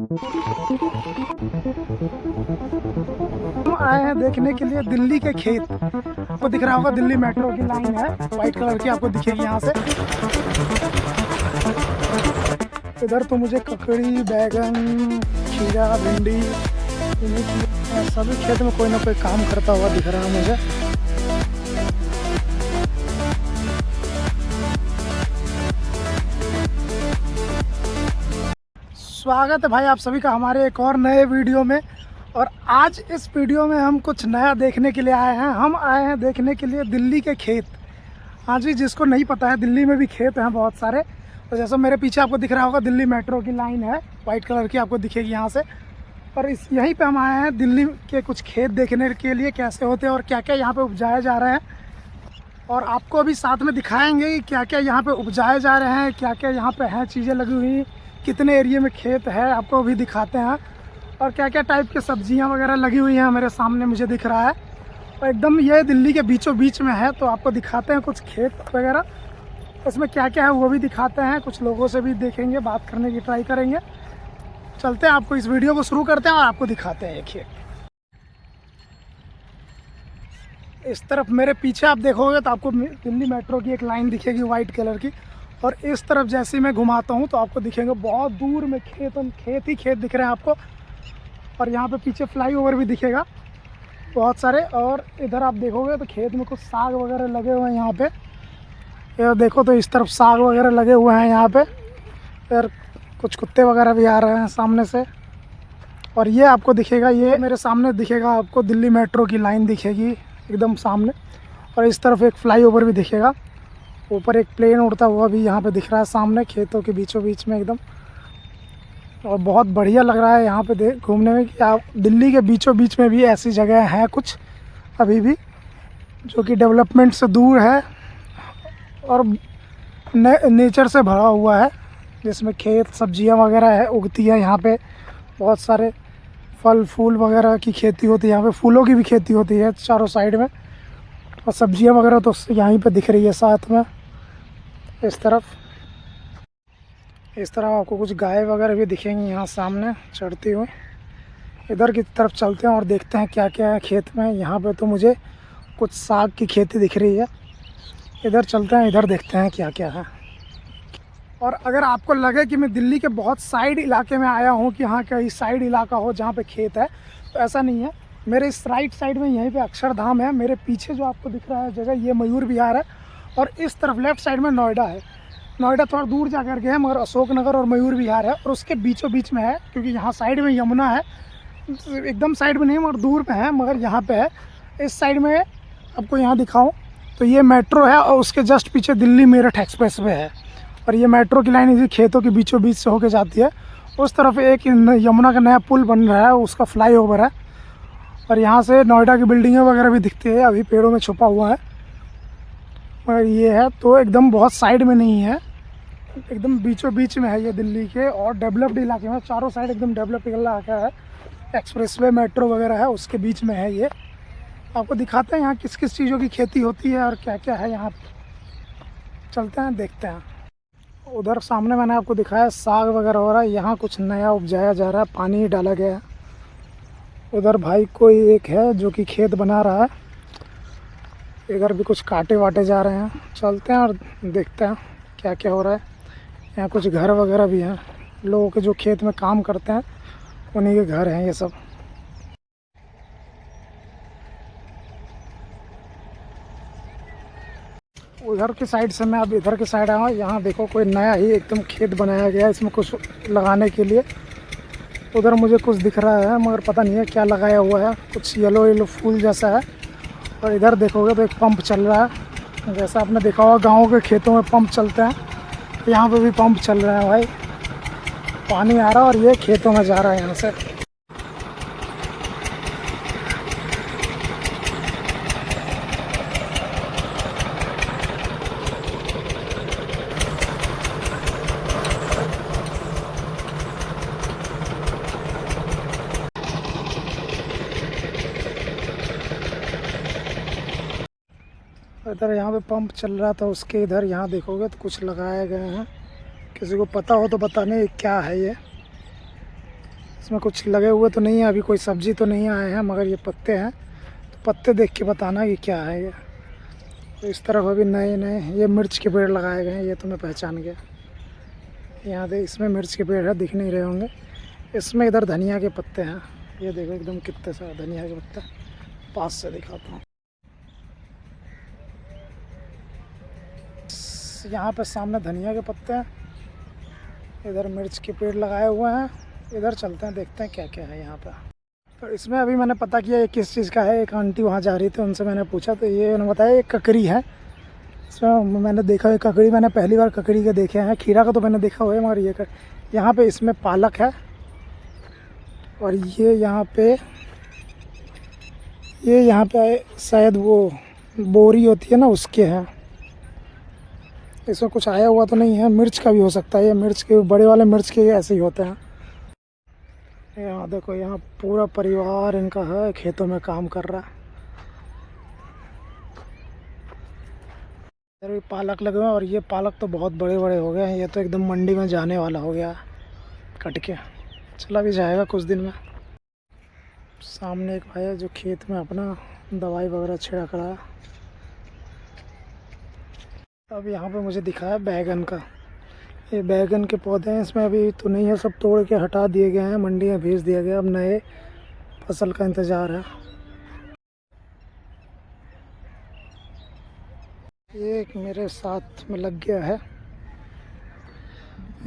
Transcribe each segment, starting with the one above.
हम आए हैं देखने के लिए दिल्ली के खेत। आपको दिख रहा होगा दिल्ली मेट्रो की लाइन है, वाइट कलर की आपको दिखेगी यहाँ से। इधर तो मुझे ककड़ी, बैगन, खीरा, भिंडी, सभी खेत में कोई ना कोई काम करता हुआ दिख रहा है मुझे। स्वागत है भाई आप सभी का हमारे एक और नए वीडियो में। और आज इस वीडियो में हम कुछ नया देखने के लिए आए हैं। हम आए हैं देखने के लिए दिल्ली के खेत। हाँ जी, जिसको नहीं पता है, दिल्ली में भी खेत हैं बहुत सारे। तो जैसा मेरे पीछे आपको दिख रहा होगा दिल्ली मेट्रो की लाइन है, वाइट कलर की आपको दिखेगी यहाँ से। और यहीं पे हम आए हैं दिल्ली के कुछ खेत देखने के लिए, कैसे होते हैं और क्या क्या यहाँ पे उपजाए जा रहे हैं। और आपको अभी साथ में दिखाएंगे कि क्या क्या यहाँ पे उपजाए जा रहे हैं, क्या क्या यहाँ पे हैं चीज़ें लगी हुई, कितने एरिया में खेत है आपको अभी दिखाते हैं। और क्या क्या टाइप की सब्जियाँ वगैरह लगी हुई हैं मेरे सामने मुझे दिख रहा है। और एकदम ये दिल्ली के बीचों बीच में है, तो आपको दिखाते हैं कुछ खेत वगैरह, इसमें क्या क्या है वो भी दिखाते हैं। कुछ लोगों से भी देखेंगे, बात करने की ट्राई करेंगे। चलते हैं, आपको इस वीडियो को शुरू करते हैं और आपको दिखाते हैं ये खेत। इस तरफ मेरे पीछे आप देखोगे तो आपको दिल्ली मेट्रो की एक लाइन दिखेगी वाइट कलर की। और इस तरफ जैसे ही मैं घुमाता हूँ तो आपको दिखेंगे बहुत दूर में खेत ही खेत दिख रहे हैं आपको। और यहाँ पे पीछे फ्लाईओवर भी दिखेगा बहुत सारे। और इधर आप देखोगे तो खेत में कुछ साग वगैरह लगे हुए हैं यहाँ पे। इधर देखो तो इस तरफ साग वगैरह लगे हुए हैं यहाँ पे। इधर कुछ कुत्ते वगैरह भी आ रहे हैं सामने से। और ये आपको दिखेगा, ये मेरे सामने दिखेगा आपको दिल्ली मेट्रो की लाइन दिखेगी एकदम सामने। और इस तरफ एक फ्लाईओवर भी दिखेगा, ऊपर एक प्लेन उड़ता हुआ भी यहाँ पे दिख रहा है सामने खेतों के बीचों बीच में एकदम। और बहुत बढ़िया लग रहा है यहाँ पे घूमने में कि आप दिल्ली के बीचों बीच में भी ऐसी जगह हैं कुछ अभी भी, जो कि डेवलपमेंट से दूर है और नेचर से भरा हुआ है, जिसमें खेत सब्जियाँ वगैरह है उगती है यहाँ पे। बहुत सारे फल फूल वगैरह की खेती होती है यहाँ पे, फूलों की भी खेती होती है चारों साइड में। और सब्जियाँ वगैरह तो यहीं पे दिख रही है साथ में। इस तरफ आपको कुछ गाय वगैरह भी दिखेंगी यहाँ सामने चढ़ती हुई। इधर की तरफ चलते हैं और देखते हैं क्या क्या है खेत में। यहाँ पे तो मुझे कुछ साग की खेती दिख रही है। इधर चलते हैं, इधर देखते हैं क्या क्या है। और अगर आपको लगे कि मैं दिल्ली के बहुत साइड इलाके में आया हूँ, कि हाँ कहीं साइड इलाका हो जहाँ पे खेत है, तो ऐसा नहीं है। मेरे इस राइट साइड में यहीं पे अक्षरधाम है। मेरे पीछे जो आपको दिख रहा है जगह, ये मयूर विहार है। और इस तरफ लेफ्ट साइड में नोएडा है। नोएडा थोड़ा दूर जा कर के है, मगर अशोक नगर और मयूर विहार है। और उसके बीचों बीच में है, क्योंकि यहाँ साइड में यमुना है। एकदम साइड में नहीं मगर दूर में है, मगर यहाँ पे है। इस साइड में आपको यहाँ दिखाऊँ तो ये मेट्रो है, और उसके जस्ट पीछे दिल्ली मेरठ एक्सप्रेस वे है। और ये मेट्रो की लाइन इसी खेतों के बीचों बीच से होके जाती है। उस तरफ एक यमुना का नया पुल बन रहा है, उसका फ्लाईओवर है। और यहाँ से नोएडा की बिल्डिंगें वगैरह भी दिखती है, अभी पेड़ों में छुपा हुआ है। मगर ये है तो एकदम बहुत साइड में नहीं है, एकदम बीचों बीच में है ये दिल्ली के और डेवलप्ड इलाके में। चारों साइड एकदम डेवलप्ड इलाका है, एक्सप्रेसवे मेट्रो वगैरह है, उसके बीच में है ये। आपको दिखाते हैं यहाँ किस किस चीज़ों की खेती होती है और क्या क्या है यहाँ। चलते हैं देखते हैं। उधर सामने मैंने आपको दिखाया साग वगैरह हो रहा है, यहाँ कुछ नया उपजाया जा रहा है, पानी डाला गया है। उधर भाई कोई एक है जो कि खेत बना रहा है। इधर भी कुछ काटे वाटे जा रहे हैं। चलते हैं और देखते हैं क्या क्या हो रहा है। यहाँ कुछ घर वगैरह भी हैं, लोगों के जो खेत में काम करते हैं उन्हीं के घर हैं ये सब। उधर की साइड से मैं अब इधर की साइड आया हूँ। यहाँ देखो कोई नया ही एकदम खेत बनाया गया है, इसमें कुछ लगाने के लिए। उधर मुझे कुछ दिख रहा है मगर पता नहीं है क्या लगाया हुआ है, कुछ येलो येलो फूल जैसा है। और इधर देखोगे तो एक पंप चल रहा है, जैसा आपने देखा होगा गाँव के खेतों में पंप चलते हैं, तो यहाँ पे भी पंप चल रहा है भाई। पानी आ रहा है और ये खेतों में जा रहा है यहाँ से। इधर यहाँ पे पंप चल रहा था, उसके इधर यहाँ देखोगे तो कुछ लगाए गए हैं। किसी को पता हो तो बताने क्या है ये। इसमें कुछ लगे हुए तो नहीं है, अभी कोई सब्जी तो नहीं आए हैं, मगर ये पत्ते हैं, तो पत्ते देख के बताना ये क्या है ये। तो इस तरफ अभी नए नए ये मिर्च के पेड़ लगाए गए हैं, ये तो मैं पहचान गया। यहाँ देख, इसमें मिर्च के पेड़ है, दिख नहीं रहे होंगे। इसमें इधर धनिया के पत्ते हैं, ये देखो एकदम कितने सारे धनिया के पत्ते, पास से दिखाता हूँ। यहाँ पे सामने धनिया के पत्ते हैं, इधर मिर्च के पेड़ लगाए हुए हैं। इधर चलते हैं, देखते हैं क्या क्या है यहाँ पे। तो इसमें अभी मैंने पता किया ये किस चीज़ का है। एक आंटी वहाँ जा रही थी, उनसे मैंने पूछा तो ये उन्होंने बताया ये ककड़ी है। इसमें मैंने देखा है ककड़ी, मैंने पहली बार ककड़ी के देखे हैं। खीरा का तो मैंने देखा हुआ है, मगर ये यहाँ पे इसमें पालक है। और ये यहाँ पे शायद वो बोरी होती है ना, उसके हैं। इसमें कुछ आया हुआ तो नहीं है। मिर्च का भी हो सकता है, ये मिर्च के बड़े वाले मिर्च के ऐसे ही होते हैं। यहाँ देखो, यहाँ पूरा परिवार इनका है, खेतों में काम कर रहा है। इधर भी पालक लगे हुए हैं, और ये पालक तो बहुत बड़े बड़े हो गए हैं। ये तो एकदम मंडी में जाने वाला हो गया कट के, चला भी जाएगा कुछ दिन में। सामने एक भाई है जो खेत में अपना दवाई वगैरह छिड़क रहा है। अब यहाँ पे मुझे दिखा है बैगन का, ये बैगन के पौधे हैं। इसमें अभी तो नहीं है, सब तोड़ के हटा दिए गए हैं, मंडी में भेज दिया गया। अब नए फसल का इंतज़ार है। ये एक मेरे साथ में लग गया है।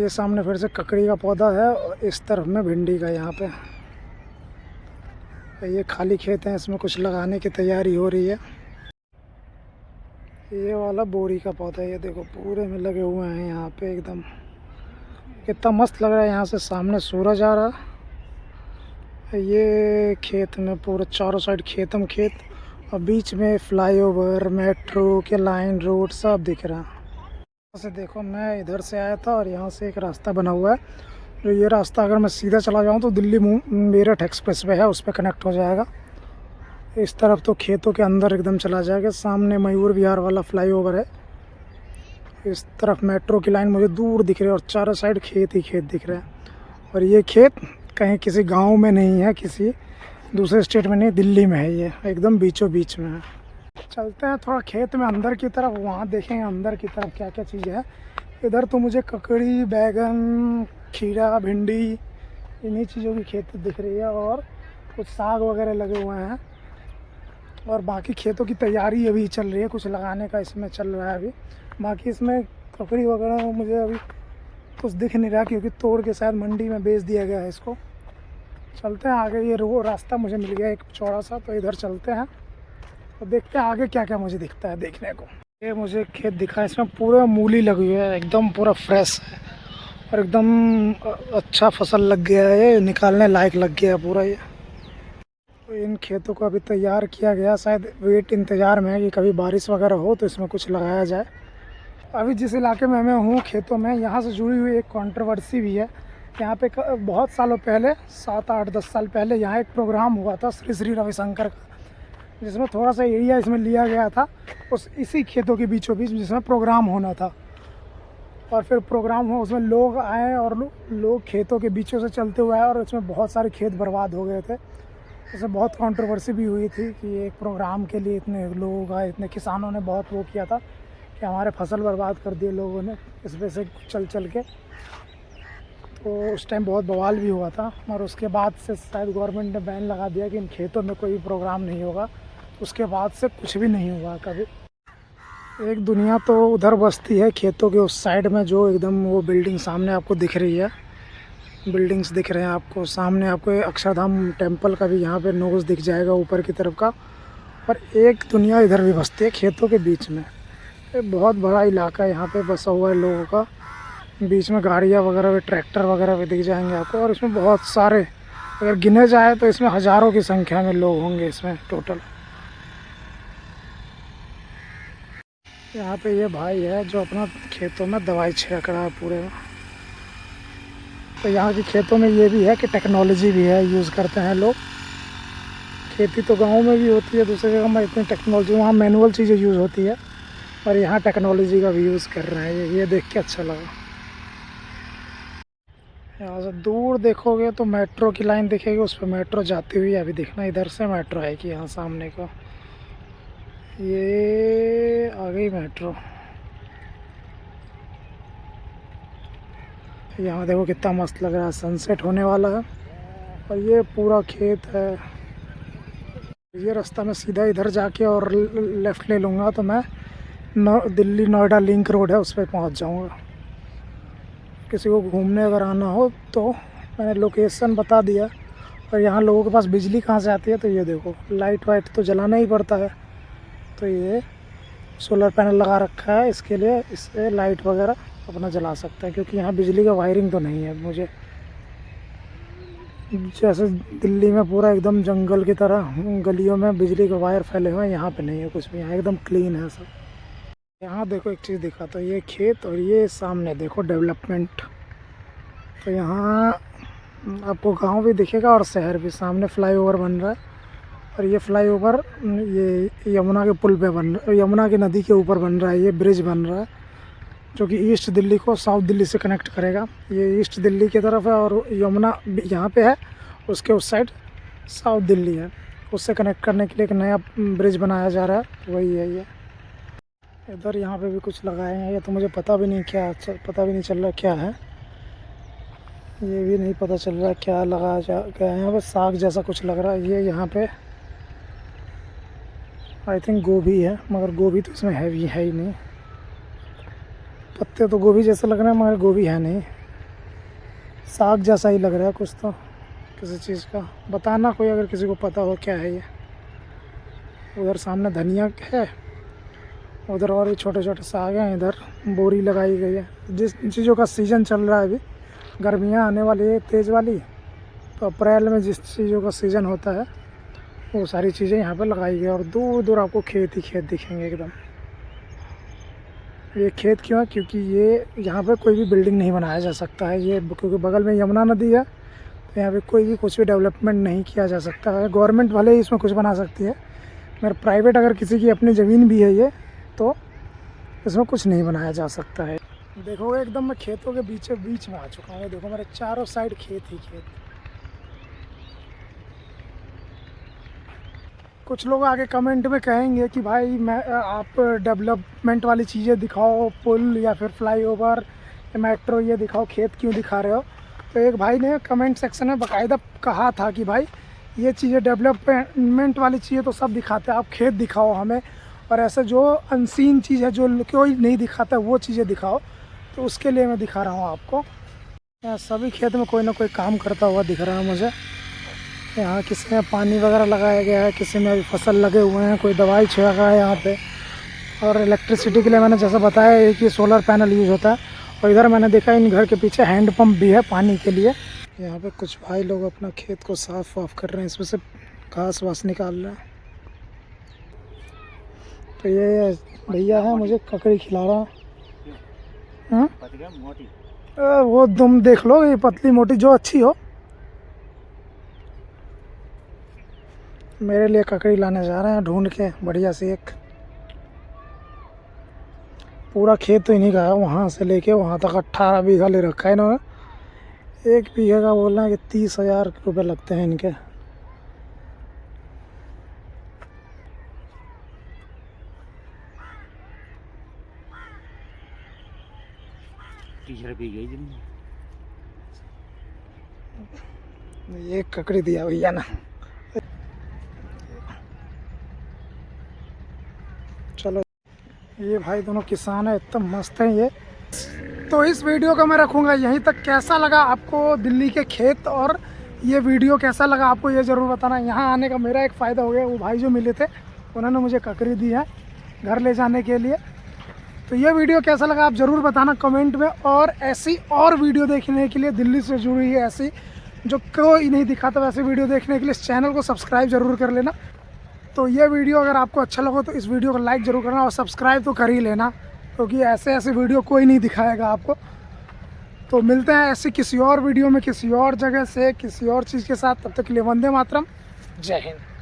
ये सामने फिर से ककड़ी का पौधा है, और इस तरफ में भिंडी का। यहाँ पे ये खाली खेत है, इसमें कुछ लगाने की तैयारी हो रही है। ये वाला बोरी का पौधा है, ये देखो पूरे में लगे हुए हैं यहाँ पे। एकदम कितना मस्त लग रहा है। यहाँ से सामने सूरज आ रहा है। ये खेत में पूरा चारों साइड खेतम खेत, और बीच में फ्लाईओवर, मेट्रो के लाइन, रोड सब दिख रहा है। यहाँ से देखो, मैं इधर से आया था और यहाँ से एक रास्ता बना हुआ है। जो ये रास्ता अगर मैं सीधा चला जाऊँ तो दिल्ली मेरठ एक्सप्रेस वे है, उस पर कनेक्ट हो जाएगा। इस तरफ तो खेतों के अंदर एकदम चला जाएगा। सामने मयूर विहार वाला फ्लाईओवर है। इस तरफ मेट्रो की लाइन मुझे दूर दिख रही है, और चारों साइड खेत ही खेत दिख रहे हैं। और ये खेत कहीं किसी गांव में नहीं है, किसी दूसरे स्टेट में नहीं, दिल्ली में है। ये एकदम बीचों बीच में है। चलते हैं थोड़ा खेत में अंदर की तरफ, वहाँ देखेंगे अंदर की तरफ क्या क्या चीज़ है। इधर तो मुझे ककड़ी, बैगन, खीरा, भिंडी, इन्हीं चीज़ों की खेती दिख रही है, और कुछ साग वगैरह लगे हुए हैं। और बाकी खेतों की तैयारी अभी चल रही है, कुछ लगाने का इसमें चल रहा है अभी। बाकी इसमें ककड़ी वगैरह मुझे अभी कुछ दिख नहीं रहा, क्योंकि तोड़ के शायद मंडी में बेच दिया गया है इसको। चलते हैं आगे। ये रास्ता मुझे मिल गया एक चौड़ा सा, तो इधर चलते हैं और देखते हैं आगे क्या क्या मुझे दिखता है देखने को। ये मुझे खेत दिखा है, इसमें पूरा मूली लगी हुई है, एकदम पूरा फ्रेश है, और एकदम अच्छा फसल लग गया है। ये निकालने लायक लग गया है पूरा। ये तो इन खेतों को अभी तैयार किया गया, शायद वेट इंतज़ार में है कि कभी बारिश वगैरह हो तो इसमें कुछ लगाया जाए। अभी जिस इलाके में मैं हूँ खेतों में, यहाँ से जुड़ी हुई एक कंट्रोवर्सी भी है। यहाँ पे बहुत सालों पहले, 7, 8, 10 साल पहले यहाँ एक प्रोग्राम हुआ था श्री श्री रविशंकर का, जिसमें थोड़ा सा एरिया इसमें लिया गया था इसी खेतों के बीचों बीच, जिसमें प्रोग्राम होना था। और फिर प्रोग्राम हुआ, उसमें लोग आए और लोग खेतों के बीचों से चलते हुए आए, और उसमें बहुत सारे खेत बर्बाद हो गए थे। इसमें बहुत कंट्रोवर्सी भी हुई थी कि एक प्रोग्राम के लिए इतने लोग आए, इतने किसानों ने बहुत वो किया था कि हमारे फसल बर्बाद कर दिए लोगों ने इस वजह से चल के। तो उस टाइम बहुत बवाल भी हुआ था, और उसके बाद से शायद गवर्नमेंट ने बैन लगा दिया कि इन खेतों में कोई प्रोग्राम नहीं होगा। उसके बाद से कुछ भी नहीं हुआ कभी। एक दुनिया तो उधर बसती है खेतों के उस साइड में, जो एकदम वो बिल्डिंग सामने आपको दिख रही है, बिल्डिंग्स दिख रहे हैं आपको सामने। आपको अक्षरधाम टेम्पल का भी यहाँ पे नोज दिख जाएगा ऊपर की तरफ का। और एक दुनिया इधर भी बसती है खेतों के बीच में। ये बहुत बड़ा इलाका यहाँ पे बसा हुआ है लोगों का। बीच में गाड़ियाँ वगैरह भी, ट्रैक्टर वगैरह भी दिख जाएंगे आपको। और इसमें बहुत सारे, अगर गिने जाए तो इसमें हज़ारों की संख्या में लोग होंगे इसमें टोटल। यहाँ पे ये भाई है जो अपना खेतों में दवाई छिड़क रहा है पूरे में। तो यहाँ की खेतों में ये भी है कि टेक्नोलॉजी भी है, यूज़ करते हैं लोग। खेती तो गाँव में भी होती है, दूसरी जगह में इतनी टेक्नोलॉजी, वहाँ मैनुअल चीज़ें यूज़ होती है, और यहाँ टेक्नोलॉजी का भी यूज़ कर रहे हैं। ये देख के अच्छा लगा। यहाँ से दूर देखोगे तो मेट्रो की लाइन दिखेगी, उस पर मेट्रो जाती हुई अभी दिखना, इधर से मेट्रो है कि यहाँ सामने को ये आ गई मेट्रो। यहाँ देखो कितना मस्त लग रहा है, सनसेट होने वाला है और ये पूरा खेत है। ये रास्ता मैं सीधा इधर जाके और लेफ़्ट ले लूँगा तो मैं दिल्ली नोएडा लिंक रोड है उस पर पहुँच जाऊँगा। किसी को घूमने अगर आना हो तो मैंने लोकेशन बता दिया। और यहाँ लोगों के पास बिजली कहाँ से आती है, तो ये देखो लाइट वाइट तो जलाना ही पड़ता है, तो ये सोलर पैनल लगा रखा है इसके लिए, इससे लाइट वगैरह अपना जला सकता है, क्योंकि यहाँ बिजली का वायरिंग तो नहीं है। मुझे जैसे दिल्ली में पूरा एकदम जंगल की तरह गलियों में बिजली के वायर फैले हुए हैं, यहाँ पे नहीं है कुछ भी, यहाँ एकदम क्लीन है सब। यहाँ देखो एक चीज़ दिखा, तो ये खेत और ये सामने देखो डेवलपमेंट, तो यहाँ आपको गांव भी दिखेगा और शहर भी। सामने फ्लाईओवर बन रहा है और ये फ्लाईओवर ये यमुना के पुल पे बन रहा है, यमुना की नदी के ऊपर बन रहा है। ये ब्रिज बन रहा है जो कि ईस्ट दिल्ली को साउथ दिल्ली से कनेक्ट करेगा। ये ईस्ट दिल्ली की तरफ है और यमुना यहाँ पे है, उसके उस साइड साउथ दिल्ली है। उससे कनेक्ट करने के लिए एक नया ब्रिज बनाया जा रहा है, वही है ये। इधर यहाँ पे भी कुछ लगाए हैं, ये तो मुझे पता भी नहीं पता भी नहीं चल रहा क्या है, ये भी नहीं पता चल रहा क्या लगाया गया है। यहाँ पे साग जैसा कुछ लग रहा है। ये यहाँ पे आई थिंक गोभी है, मगर गोभी तो इसमें है ही नहीं। पत्ते तो गोभी जैसे लग रहे हैं मगर गोभी है नहीं, साग जैसा ही लग रहा है कुछ तो किसी चीज़ का। बताना कोई अगर किसी को पता हो क्या है ये। उधर सामने धनिया है, उधर और भी छोटे छोटे साग हैं, इधर बोरी लगाई गई है। जिस चीज़ों का सीज़न चल रहा है अभी, गर्मियाँ आने वाली है तेज़ वाली, तो अप्रैल में जिस चीज़ों का सीज़न होता है वो सारी चीज़ें यहाँ पे लगाई गई। और दूर दूर आपको खेत ही खेत दिखेंगे एकदम। ये खेत क्यों है, क्योंकि ये यहाँ पे कोई भी बिल्डिंग नहीं बनाया जा सकता है, ये क्योंकि बगल में यमुना नदी है, तो यहाँ पे कोई भी कुछ भी डेवलपमेंट नहीं किया जा सकता है। गवर्नमेंट भले ही इसमें कुछ बना सकती है, मगर प्राइवेट अगर किसी की अपनी ज़मीन भी है ये, तो इसमें कुछ नहीं बनाया जा सकता है। देखोगे एकदम मैं खेतों के बीच में आ चुका हूँ। देखो मेरे चारों साइड खेत ही खेत। कुछ लोग आगे कमेंट में कहेंगे कि भाई आप डेवलपमेंट वाली चीज़ें दिखाओ, पुल या फिर फ्लाईओवर मेट्रो ये दिखाओ, खेत क्यों दिखा रहे हो। तो एक भाई ने कमेंट सेक्शन में बाकायदा कहा था कि भाई ये चीज़ें डेवलपमेंट वाली चीज़ें तो सब दिखाते हैं, आप खेत दिखाओ हमें, और ऐसे जो अनसीन चीज़ है जो कोई नहीं दिखाता वो चीज़ें दिखाओ। तो उसके लिए मैं दिखा रहा हूँ आपको। यहाँ सभी खेत में कोई ना कोई काम करता हुआ दिख रहा है मुझे। यहाँ किसी में पानी वगैरह लगाया गया है, किसी में अभी फसल लगे हुए हैं, कोई दवाई छिड़का है यहाँ पे। और इलेक्ट्रिसिटी के लिए मैंने जैसा बताया एक ये सोलर पैनल यूज़ होता है। और इधर मैंने देखा इन घर के पीछे हैंड पंप भी है पानी के लिए। यहाँ पे कुछ भाई लोग अपना खेत को साफ वाफ कर रहे हैं, इसमें से घास वास निकाल रहे हैं। तो ये भैया है मुझे ककड़ी खिला रहा है। वो तुम देख लो, ये पतली मोटी जो अच्छी हो। मेरे लिए ककड़ी लाने जा रहे हैं ढूंढ के बढ़िया सी एक। पूरा खेत तो इन्हीं का है, वहाँ से लेके वहाँ तक 18 बीघा ले रखा है इन्होंने। 1 बीघे का बोलना है कि 30,000 रुपये लगते हैं इनके। ये ककड़ी दिया भैया ना। चलो ये भाई दोनों किसान है, इतना मस्त है ये। तो इस वीडियो को मैं रखूँगा यहीं तक। कैसा लगा आपको दिल्ली के खेत और ये वीडियो कैसा लगा आपको ये ज़रूर बताना। यहाँ आने का मेरा एक फ़ायदा हो गया, वो भाई जो मिले थे उन्होंने मुझे ककड़ी दी है घर ले जाने के लिए। तो ये वीडियो कैसा लगा आप ज़रूर बताना कमेंट में। और ऐसी और वीडियो देखने के लिए, दिल्ली से जुड़ी है ऐसी जो कोई नहीं दिखाता वैसे वीडियो देखने के लिए, इस चैनल को सब्सक्राइब ज़रूर कर लेना। तो ये वीडियो अगर आपको अच्छा लगा तो इस वीडियो को लाइक ज़रूर करना और सब्सक्राइब तो कर ही लेना, क्योंकि ऐसे वीडियो कोई नहीं दिखाएगा आपको। तो मिलते हैं ऐसी किसी और वीडियो में, किसी और जगह से, किसी और चीज़ के साथ। तब तक के लिए वंदे मातरम, जय हिंद।